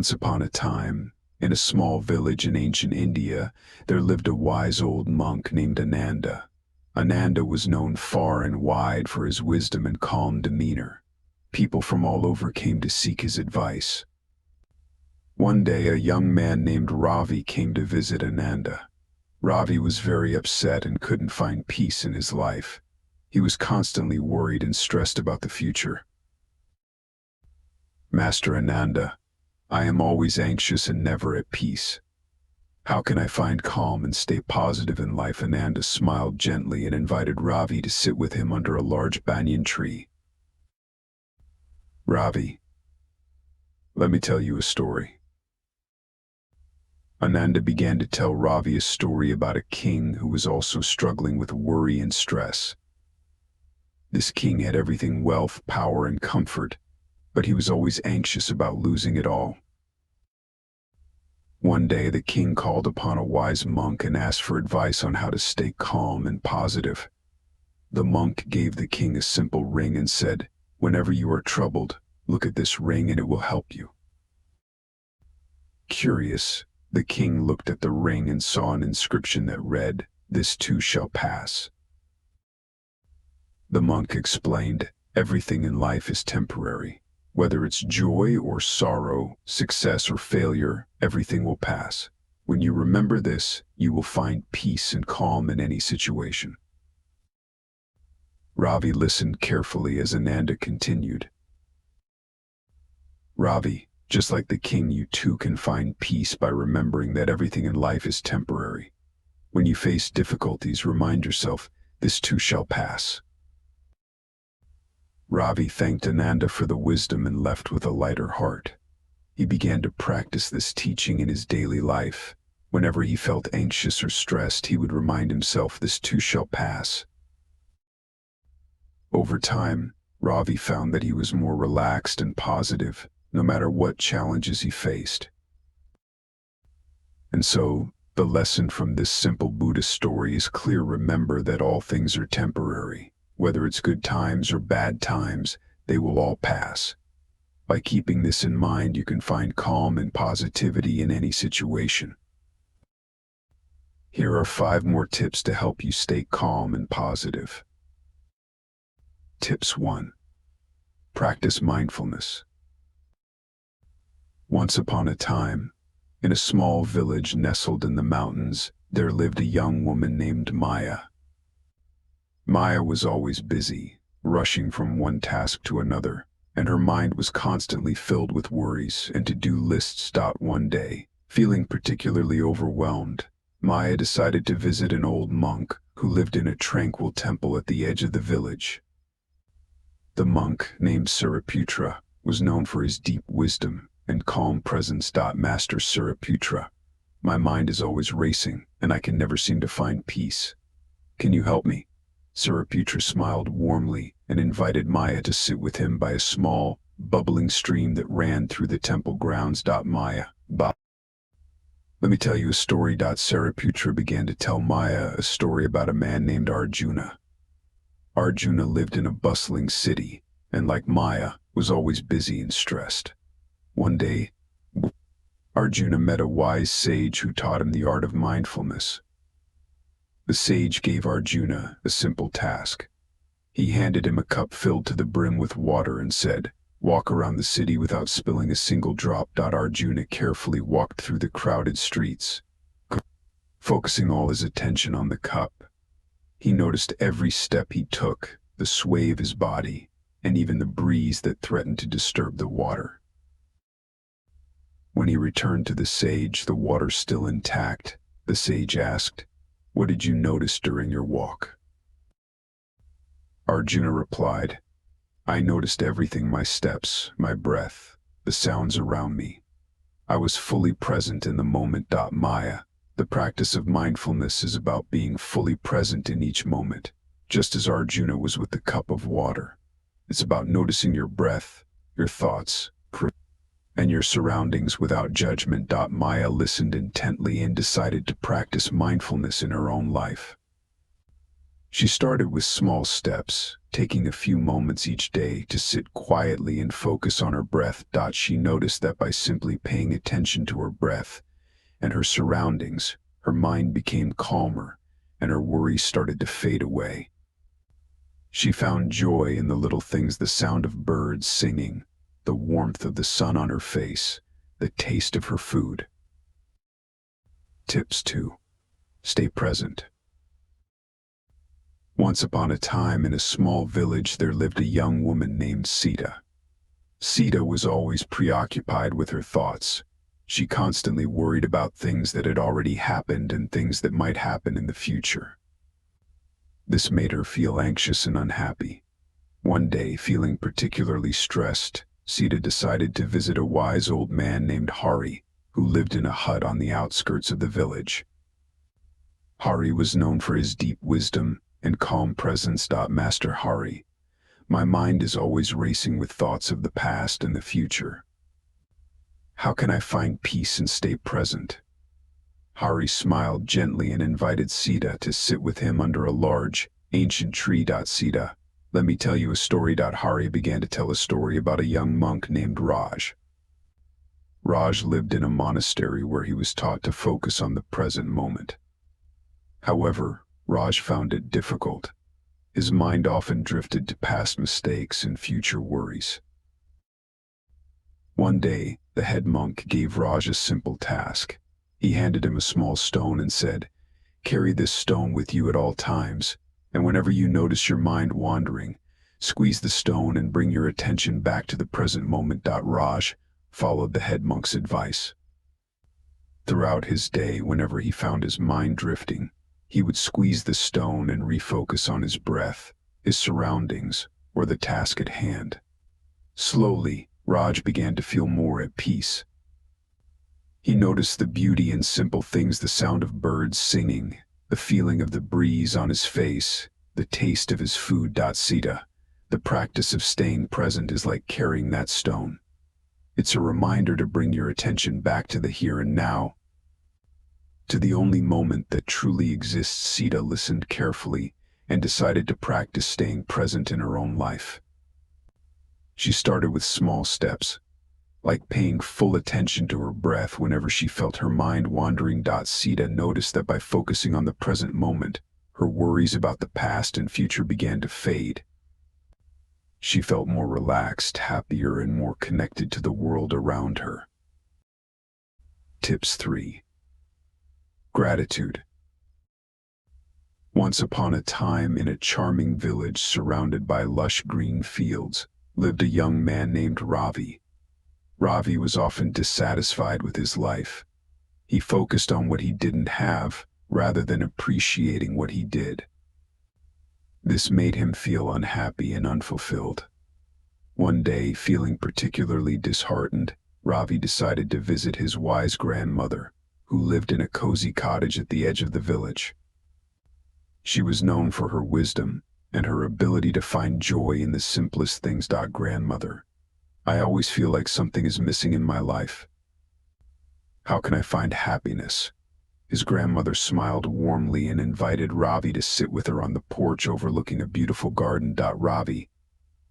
Once upon a time, in a small village in ancient India, there lived a wise old monk named Ananda. Ananda was known far and wide for his wisdom and calm demeanor. People from all over came to seek his advice. One day, a young man named Ravi came to visit Ananda. Ravi was very upset and couldn't find peace in his life. He was constantly worried and stressed about the future. "Master Ananda, I am always anxious and never at peace. How can I find calm and stay positive in life?" Ananda smiled gently and invited Ravi to sit with him under a large banyan tree. "Ravi, let me tell you a story." Ananda began to tell Ravi a story about a king who was also struggling with worry and stress. This king had everything: wealth, power, and comfort, but he was always anxious about losing it all. One day, the king called upon a wise monk and asked for advice on how to stay calm and positive. The monk gave the king a simple ring and said, "Whenever you are troubled, look at this ring and it will help you." Curious, the king looked at the ring and saw an inscription that read, "This too shall pass." The monk explained, "Everything in life is temporary. Whether it's joy or sorrow, success or failure, everything will pass. When you remember this, you will find peace and calm in any situation." Ravi listened carefully as Ananda continued. "Ravi, just like the king, you too can find peace by remembering that everything in life is temporary. When you face difficulties, remind yourself, this too shall pass." Ravi thanked Ananda for the wisdom and left with a lighter heart. He began to practice this teaching in his daily life. Whenever he felt anxious or stressed, he would remind himself, "This too shall pass." Over time, Ravi found that he was more relaxed and positive, no matter what challenges he faced. And so, the lesson from this simple Buddhist story is clear: remember that all things are temporary. Whether it's good times or bad times, they will all pass. By keeping this in mind, you can find calm and positivity in any situation. Here are 5 more tips to help you stay calm and positive. Tips 1. Practice mindfulness. Once upon a time, in a small village nestled in the mountains, there lived a young woman named Maya. Maya was always busy, rushing from one task to another, and her mind was constantly filled with worries and to-do lists. One day, feeling particularly overwhelmed, Maya decided to visit an old monk who lived in a tranquil temple at the edge of the village. The monk, named Sariputra, was known for his deep wisdom and calm presence. "Master Sariputra, my mind is always racing and I can never seem to find peace. Can you help me?" Sariputra smiled warmly and invited Maya to sit with him by a small, bubbling stream that ran through the temple grounds. "Maya, let me tell you a story." Sariputra began to tell Maya a story about a man named Arjuna. Arjuna lived in a bustling city, and like Maya, was always busy and stressed. One day, Arjuna met a wise sage who taught him the art of mindfulness. The sage gave Arjuna a simple task. He handed him a cup filled to the brim with water and said, "Walk around the city without spilling a single drop." Arjuna carefully walked through the crowded streets, focusing all his attention on the cup. He noticed every step he took, the sway of his body, and even the breeze that threatened to disturb the water. When he returned to the sage, the water still intact, the sage asked, "What did you notice during your walk?" Arjuna replied, "I noticed everything: my steps, my breath, the sounds around me. I was fully present in the moment." Maya, the practice of mindfulness is about being fully present in each moment, just as Arjuna was with the cup of water. It's about noticing your breath, your thoughts, and your surroundings without judgment. Maya listened intently and decided to practice mindfulness in her own life. She started with small steps, taking a few moments each day to sit quietly and focus on her breath. She noticed that by simply paying attention to her breath and her surroundings, her mind became calmer and her worries started to fade away. She found joy in the little things, the sound of birds singing, the warmth of the sun on her face, the taste of her food. Tips 2. Stay present. Once upon a time in a small village there lived a young woman named Sita. Sita was always preoccupied with her thoughts. She constantly worried about things that had already happened and things that might happen in the future. This made her feel anxious and unhappy. One day, feeling particularly stressed, Sita decided to visit a wise old man named Hari, who lived in a hut on the outskirts of the village. Hari was known for his deep wisdom and calm presence. Master Hari, my mind is always racing with thoughts of the past and the future. How can I find peace and stay present? Hari smiled gently and invited Sita to sit with him under a large, ancient tree. Sita, let me tell you a story. Hari began to tell a story about a young monk named Raj. Raj lived in a monastery where he was taught to focus on the present moment. However, Raj found it difficult. His mind often drifted to past mistakes and future worries. One day, the head monk gave Raj a simple task. He handed him a small stone and said, "Carry this stone with you at all times, and whenever you notice your mind wandering, squeeze the stone and bring your attention back to the present moment." Raj followed the head monk's advice. Throughout his day, whenever he found his mind drifting, he would squeeze the stone and refocus on his breath, his surroundings, or the task at hand. Slowly, Raj began to feel more at peace. He noticed the beauty in simple things, the sound of birds singing, the feeling of the breeze on his face, the taste of his food. Sita, the practice of staying present is like carrying that stone. It's a reminder to bring your attention back to the here and now, to the only moment that truly exists. Sita listened carefully and decided to practice staying present in her own life. She started with small steps, like paying full attention to her breath whenever she felt her mind wandering. Sita noticed that by focusing on the present moment, her worries about the past and future began to fade. She felt more relaxed, happier, and more connected to the world around her. Tips 3. Gratitude. Once upon a time, in a charming village surrounded by lush green fields, lived a young man named Ravi. Ravi was often dissatisfied with his life. He focused on what he didn't have, rather than appreciating what he did. This made him feel unhappy and unfulfilled. One day, feeling particularly disheartened, Ravi decided to visit his wise grandmother, who lived in a cozy cottage at the edge of the village. She was known for her wisdom and her ability to find joy in the simplest things. Grandmother, I always feel like something is missing in my life. How can I find happiness? His grandmother smiled warmly and invited Ravi to sit with her on the porch overlooking a beautiful garden. Ravi,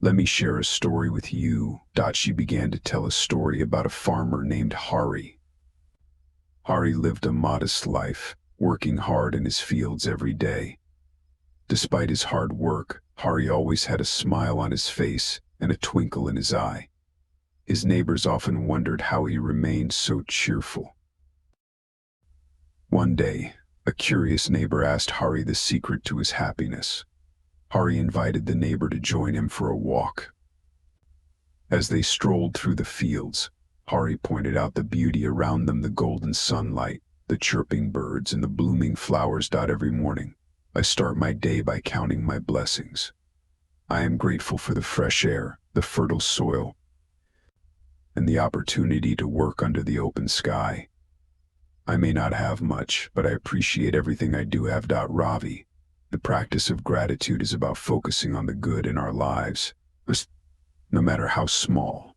let me share a story with you. She began to tell a story about a farmer named Hari. Hari lived a modest life, working hard in his fields every day. Despite his hard work, Hari always had a smile on his face and a twinkle in his eye. His neighbors often wondered how he remained so cheerful. One day, a curious neighbor asked Hari the secret to his happiness. Hari invited the neighbor to join him for a walk. As they strolled through the fields, Hari pointed out the beauty around them, the golden sunlight, the chirping birds, and the blooming flowers. Every morning, I start my day by counting my blessings. I am grateful for the fresh air, the fertile soil, and the opportunity to work under the open sky. I may not have much, but I appreciate everything I do have. Ravi, the practice of gratitude is about focusing on the good in our lives, no matter how small.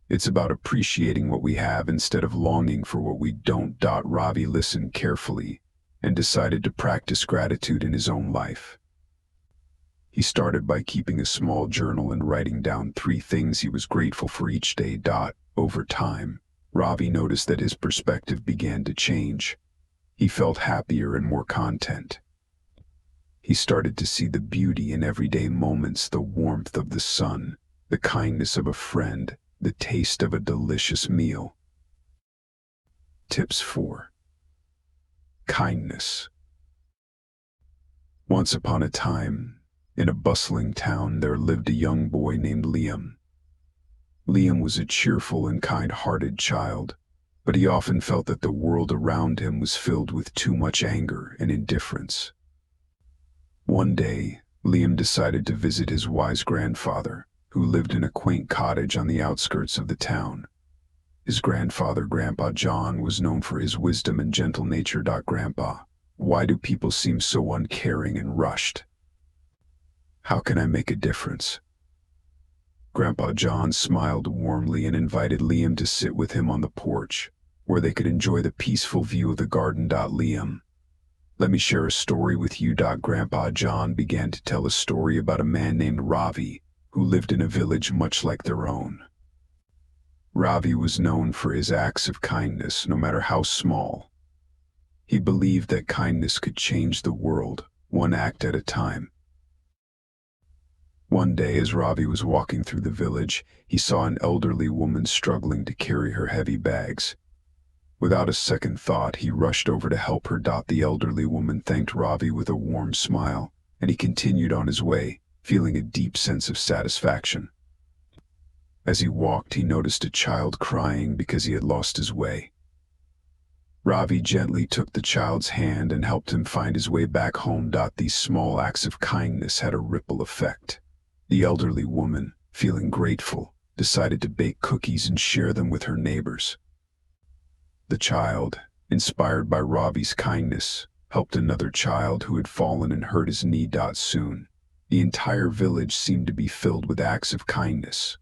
It's about appreciating what we have instead of longing for what we don't. Ravi listened carefully and decided to practice gratitude in his own life. He started by keeping a small journal and writing down 3 things he was grateful for each day. Over time, Ravi noticed that his perspective began to change. He felt happier and more content. He started to see the beauty in everyday moments, the warmth of the sun, the kindness of a friend, the taste of a delicious meal. Tips 4. Kindness. Once upon a time, in a bustling town, there lived a young boy named Liam. Liam was a cheerful and kind-hearted child, but he often felt that the world around him was filled with too much anger and indifference. One day, Liam decided to visit his wise grandfather, who lived in a quaint cottage on the outskirts of the town. His grandfather, Grandpa John, was known for his wisdom and gentle nature. Grandpa, why do people seem so uncaring and rushed? How can I make a difference? Grandpa John smiled warmly and invited Liam to sit with him on the porch, where they could enjoy the peaceful view of the garden. Liam, let me share a story with you. Grandpa John began to tell a story about a man named Ravi, who lived in a village much like their own. Ravi was known for his acts of kindness, no matter how small. He believed that kindness could change the world, one act at a time. One day, as Ravi was walking through the village, he saw an elderly woman struggling to carry her heavy bags. Without a second thought, he rushed over to help her. The elderly woman thanked Ravi with a warm smile, and he continued on his way, feeling a deep sense of satisfaction. As he walked, he noticed a child crying because he had lost his way. Ravi gently took the child's hand and helped him find his way back home. These small acts of kindness had a ripple effect. The elderly woman, feeling grateful, decided to bake cookies and share them with her neighbors. The child, inspired by Ravi's kindness, helped another child who had fallen and hurt his knee. Soon, the entire village seemed to be filled with acts of kindness.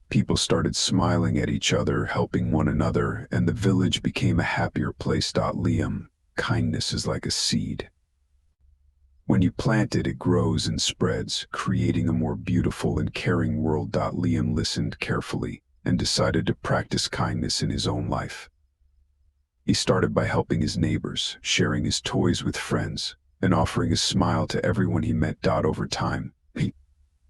People started smiling at each other, helping one another, and the village became a happier place. Liam, kindness is like a seed. When you plant it, it grows and spreads, creating a more beautiful and caring world. Liam listened carefully and decided to practice kindness in his own life. He started by helping his neighbors, sharing his toys with friends, and offering a smile to everyone he met. Over time,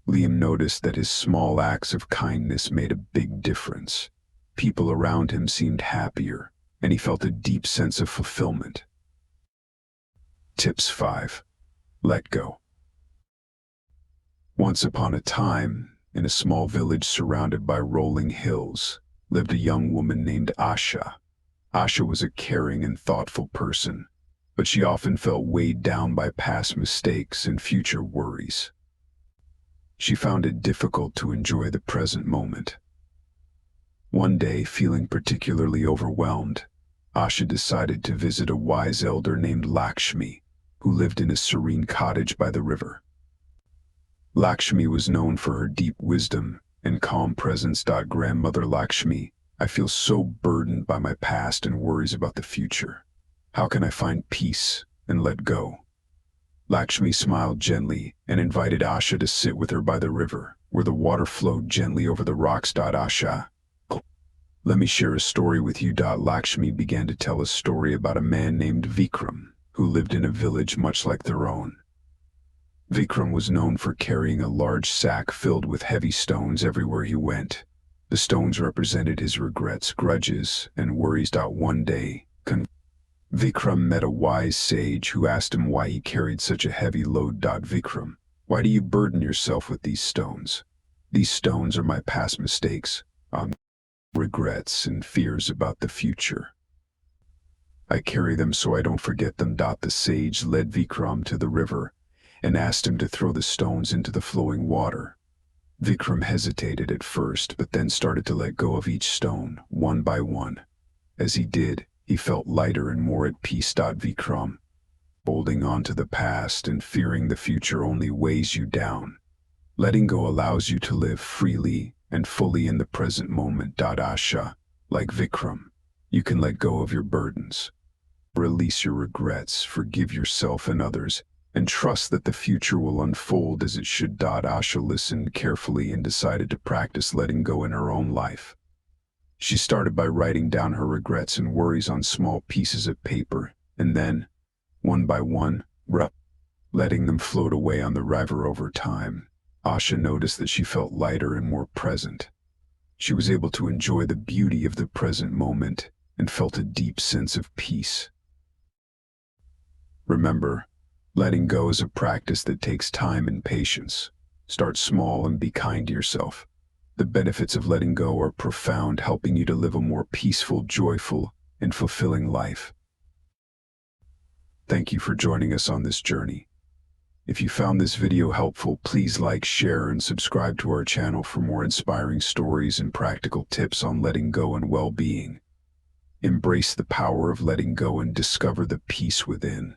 Liam noticed that his small acts of kindness made a big difference. People around him seemed happier, and he felt a deep sense of fulfillment. Tips 5. Let go. Once upon a time, in a small village surrounded by rolling hills, lived a young woman named Asha. Asha was a caring and thoughtful person, but she often felt weighed down by past mistakes and future worries. She found it difficult to enjoy the present moment. One day, feeling particularly overwhelmed, Asha decided to visit a wise elder named Lakshmi, who lived in a serene cottage by the river. Lakshmi was known for her deep wisdom and calm presence. Grandmother Lakshmi, I feel so burdened by my past and worries about the future. How can I find peace and let go? Lakshmi smiled gently and invited Asha to sit with her by the river, where the water flowed gently over the rocks. Asha, let me share a story with you. Lakshmi began to tell a story about a man named Vikram, who lived in a village much like their own. Vikram was known for carrying a large sack filled with heavy stones everywhere he went. The stones represented his regrets, grudges, and worries. One day, Vikram met a wise sage who asked him why he carried such a heavy load. Vikram, why do you burden yourself with these stones? These stones are my past mistakes, regrets, and fears about the future. I carry them so I don't forget them. The sage led Vikram to the river and asked him to throw the stones into the flowing water. Vikram hesitated at first, but then started to let go of each stone, one by one. As he did, he felt lighter and more at peace. Vikram, holding on to the past and fearing the future only weighs you down. Letting go allows you to live freely and fully in the present moment. Asha, like Vikram, you can let go of your burdens. Release your regrets, forgive yourself and others, and trust that the future will unfold as it should. Asha listened carefully and decided to practice letting go in her own life. She started by writing down her regrets and worries on small pieces of paper, and then, one by one, letting them float away on the river. Over time, Asha noticed that she felt lighter and more present. She was able to enjoy the beauty of the present moment and felt a deep sense of peace. Remember, letting go is a practice that takes time and patience. Start small and be kind to yourself. The benefits of letting go are profound, helping you to live a more peaceful, joyful, and fulfilling life. Thank you for joining us on this journey. If you found this video helpful, please like, share, and subscribe to our channel for more inspiring stories and practical tips on letting go and well-being. Embrace the power of letting go and discover the peace within.